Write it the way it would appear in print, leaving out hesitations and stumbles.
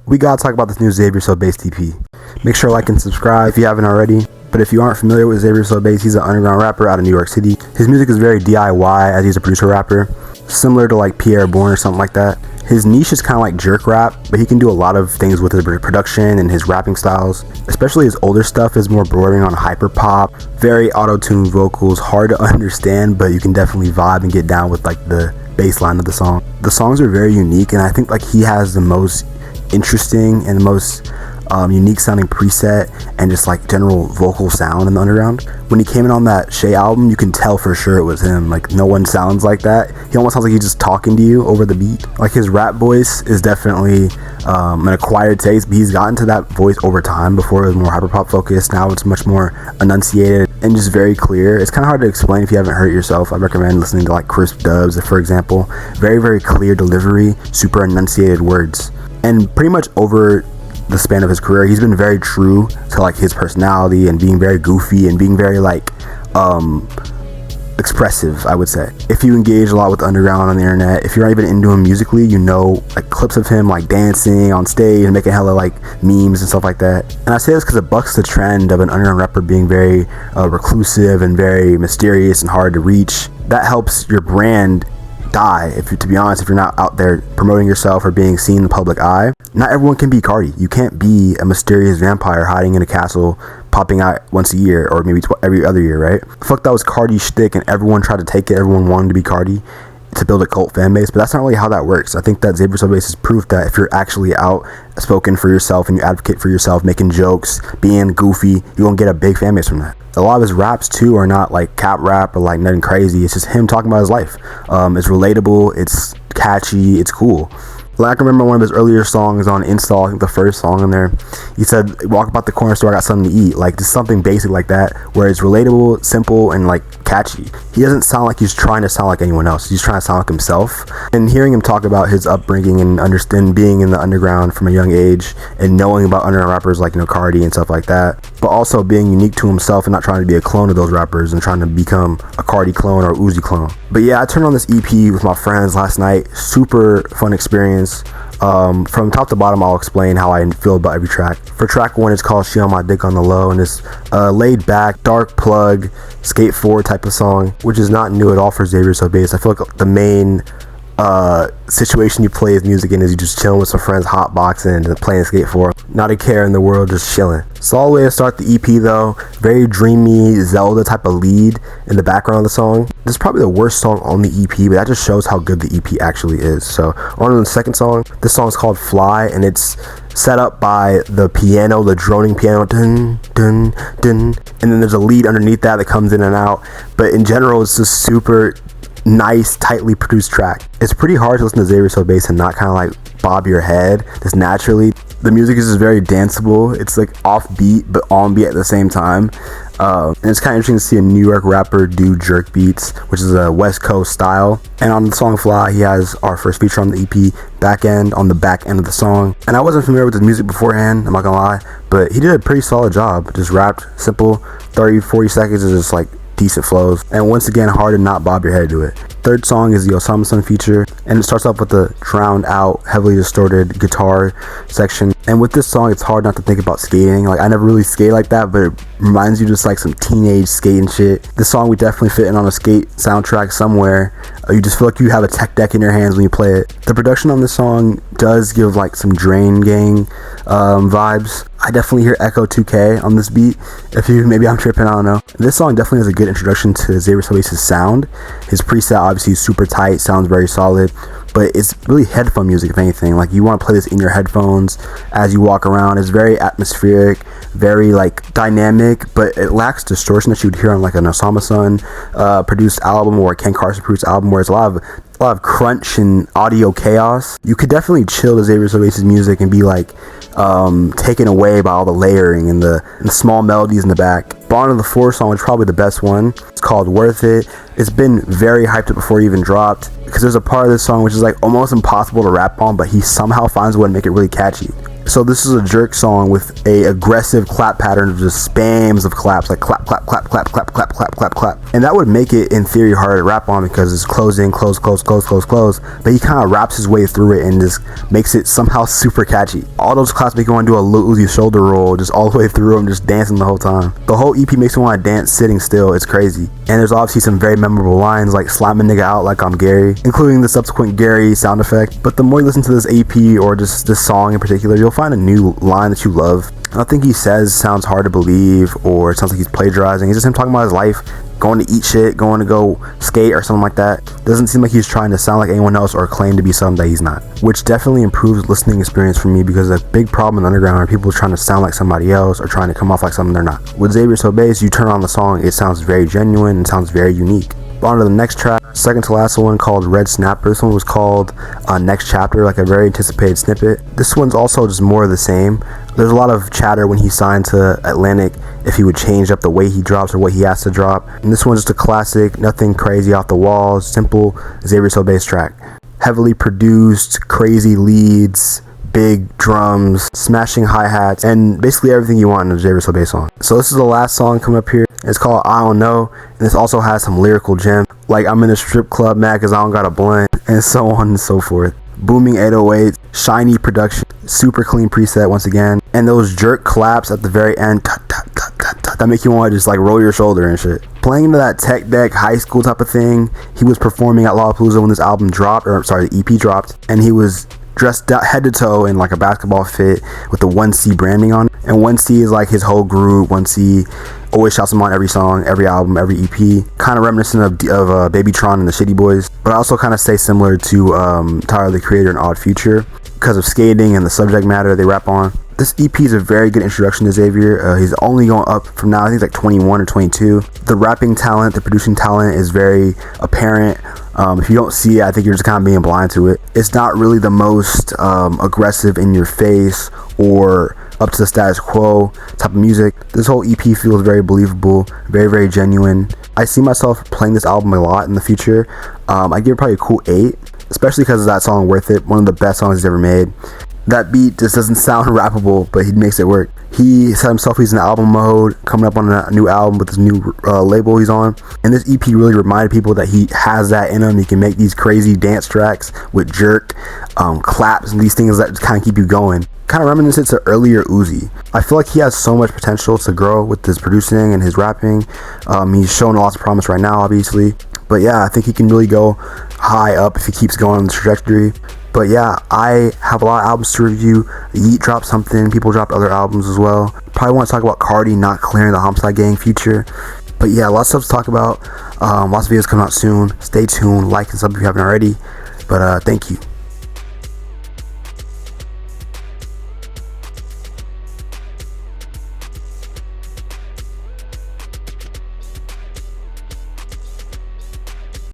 we gotta talk about this new Xaviersobased EP. Make sure to like and subscribe if you haven't already. But if you aren't familiar with Xaviersobased, he's an underground rapper out of New York City. His music is very DIY as he's a producer rapper, similar to like Pierre Bourne or something like that. His niche is kind of like jerk rap, but he can do a lot of things with his production and his rapping styles. Especially his older stuff is more bordering on hyper pop, very auto-tuned vocals, hard to understand, but you can definitely vibe and get down with like the bass line of the song. The songs are very unique, and I think like he has the most interesting and the most unique sounding preset and just like general vocal sound in the underground. When he came in on that Shay album, you can tell for sure it was him. Like no one sounds like that. He almost sounds like he's just talking to you over the beat. Like his rap voice is definitely an acquired taste, but he's gotten to that voice over time. Before it was more hyperpop focused, now it's much more enunciated and just very clear. It's kind of hard to explain if you haven't heard it yourself. I recommend listening to like Crisp Dubs, for example. Very clear delivery, super enunciated words. And pretty much over the span of his career, he's been very true to like his personality and being very goofy and being very like expressive, I would say. If you engage a lot with underground on the internet, if you're not even into him musically, you know like clips of him like dancing on stage and making hella like memes and stuff like that. And I say this because it bucks the trend of an underground rapper being very reclusive and very mysterious and hard to reach. That helps your brand die, to be honest, if you're not out there promoting yourself or being seen in the public eye. Not everyone can be Cardi. You can't be a mysterious vampire hiding in a castle, popping out once a year or maybe every other year, right? Fuck, that was Cardi's shtick and everyone tried to take it. Everyone wanted to be Cardi to build a cult fan base, but that's not really how that works. I think that Xaviersobased is proof that if you're actually outspoken for yourself and you advocate for yourself, making jokes, being goofy, you're gonna get a big fan base from that. A lot of his raps too are not like cap rap or like nothing crazy. It's just him talking about his life. It's relatable, it's catchy, it's cool. Like I can remember one of his earlier songs on Install, I think the first song in there, he said, walk about the corner store, I got something to eat. Like just something basic like that, where it's relatable, simple, and like catchy. He doesn't sound like he's trying to sound like anyone else. He's trying to sound like himself. And hearing him talk about his upbringing and understand being in the underground from a young age and knowing about underground rappers like, Cardi and stuff like that, but also being unique to himself and not trying to be a clone of those rappers and trying to become a Cardi clone or Uzi clone. But yeah, I turned on this EP with my friends last night. Super fun experience. From top to bottom, I'll explain how I feel about every track. For track 1, it's called She On My Dick on the Low, and it's a laid back, dark plug, skate forward type of song, which is not new at all for Xaviersobased. I feel like the main situation you play his music in is you just chilling with some friends, hotboxing and playing skate 4. Not a care in the world, just chilling. Solid way to start the EP though. Very dreamy Zelda type of lead in the background of the song. This is probably the worst song on the EP, but that just shows how good the EP actually is. So on to the second song. This song is called Fly, and it's set up by the piano, the droning piano, dun dun dun, and then there's a lead underneath that comes in and out. But in general, it's just super nice, tightly produced track. It's pretty hard to listen to Xaviersobased and not kind of like bob your head just naturally. The music is just very danceable. It's like offbeat but on beat at the same time. And it's kind of interesting to see a New York rapper do jerk beats, which is a West Coast style. And on the song Fly, he has our first feature on the EP, Back End, on the back end of the song. And I wasn't familiar with his music beforehand, I'm not gonna lie, but he did a pretty solid job. Just rapped simple, 30-40 seconds is just like decent flows, and once again hard to not bob your head to it. Third song is the Osama Sun feature, and it starts off with the drowned out, heavily distorted guitar section. And with this song, it's hard not to think about skating. Like I never really skate like that, but it reminds you just like some teenage skating shit. This song would definitely fit in on a skate soundtrack somewhere. You just feel like you have a tech deck in your hands when you play it. The production on this song does give like some Drain Gang vibes. I definitely hear Echo 2K on this beat. Maybe I'm tripping, I don't know. This song definitely has a good introduction to Xaviersobased sound. His preset obviously is super tight, sounds very solid, but it's really headphone music if anything. Like you want to play this in your headphones as you walk around. It's very atmospheric, very like dynamic, but it lacks distortion that you would hear on like an Osama Sun produced album or a Ken Carson produced album, where it's a lot of crunch and audio chaos. You could definitely chill to Xaviersobased music and be like taken away by all the layering and the small melodies in the back. But on to the fourth song, which is probably the best one. It's called Worth It. It's been very hyped up before it even dropped, because there's a part of this song which is like almost impossible to rap on, but he somehow finds a way to make it really catchy. So this is a jerk song with a aggressive clap pattern of just spams of claps, like clap, clap, clap, clap, clap, clap, clap, clap, clap. And that would make it, in theory, harder to rap on because it's closing, close, close, close, close, close. But he kind of raps his way through it and just makes it somehow super catchy. All those claps make you want to do a Lil Uzi shoulder roll just all the way through him, just dancing the whole time. The whole EP makes you want to dance sitting still. It's crazy. And there's obviously some very memorable lines like slime a nigga out like I'm Gary, including the subsequent Gary sound effect. But the more you listen to this EP or just this song in particular, you'll find a new line that you love. I don't think he says sounds hard to believe or it sounds like he's plagiarizing. It's just him talking about his life, going to eat shit, going to go skate or something like that. Doesn't seem like he's trying to sound like anyone else or claim to be something that he's not, which definitely improves listening experience for me because a big problem in the underground are people trying to sound like somebody else or trying to come off like something they're not. With Xaviersobased, you turn on the song, it sounds very genuine and sounds very unique. On to the next track, second to last one, called Red Snapper. This one was called Next Chapter, like a very anticipated snippet. This one's also just more of the same. There's a lot of chatter when he signed to Atlantic if he would change up the way he drops or what he has to drop. And this one's just a classic, nothing crazy off the walls, simple Xaviersobased track. Heavily produced, crazy leads, big drums, smashing hi-hats, and basically everything you want in a Xaviersobased song. So this is the last song coming up here. It's called I Don't Know, and this also has some lyrical gems, like I'm in a strip club mad cause I don't got a blunt, and so on and so forth. Booming 808s, shiny production, super clean preset once again, and those jerk claps at the very end, that make you want to just like roll your shoulder and shit. Playing into that tech deck high school type of thing, he was performing at Lollapalooza when this album dropped, or sorry, the EP dropped, and he was dressed head to toe in like a basketball fit with the 1C branding on it. And 1C is like his whole group. 1C always shouts him on every song, every album, every EP. Kind of reminiscent of Babytron and the Shitty Boys. But I also kind of say similar to Tyler the Creator and Odd Future because of skating and the subject matter they rap on. This EP is a very good introduction to Xavier. He's only going up from now. I think he's like 21 or 22. The rapping talent, the producing talent is very apparent. If you don't see it, I think you're just kind of being blind to it. It's not really the most aggressive in your face or up to the status quo type of music. This whole EP feels very believable, very, very genuine. I see myself playing this album a lot in the future. I give it probably a cool 8, especially because of that song Worth It, one of the best songs he's ever made. That beat just doesn't sound rappable, but he makes it work. He said himself he's in album mode, coming up on a new album with this new label he's on. And this EP really reminded people that he has that in him. He can make these crazy dance tracks with jerk, claps, and these things that just kind of keep you going. Kind of reminiscent to earlier Uzi. I feel like he has so much potential to grow with his producing and his rapping. He's showing lots of promise right now, obviously. But yeah, I think he can really go high up if he keeps going on the trajectory. But yeah, I have a lot of albums to review. Yeet dropped something. People dropped other albums as well. Probably want to talk about Cardi not clearing the Homicide Gang feature. But yeah, lots of stuff to talk about. Lots of videos coming out soon. Stay tuned. Like and sub if you haven't already. But thank you.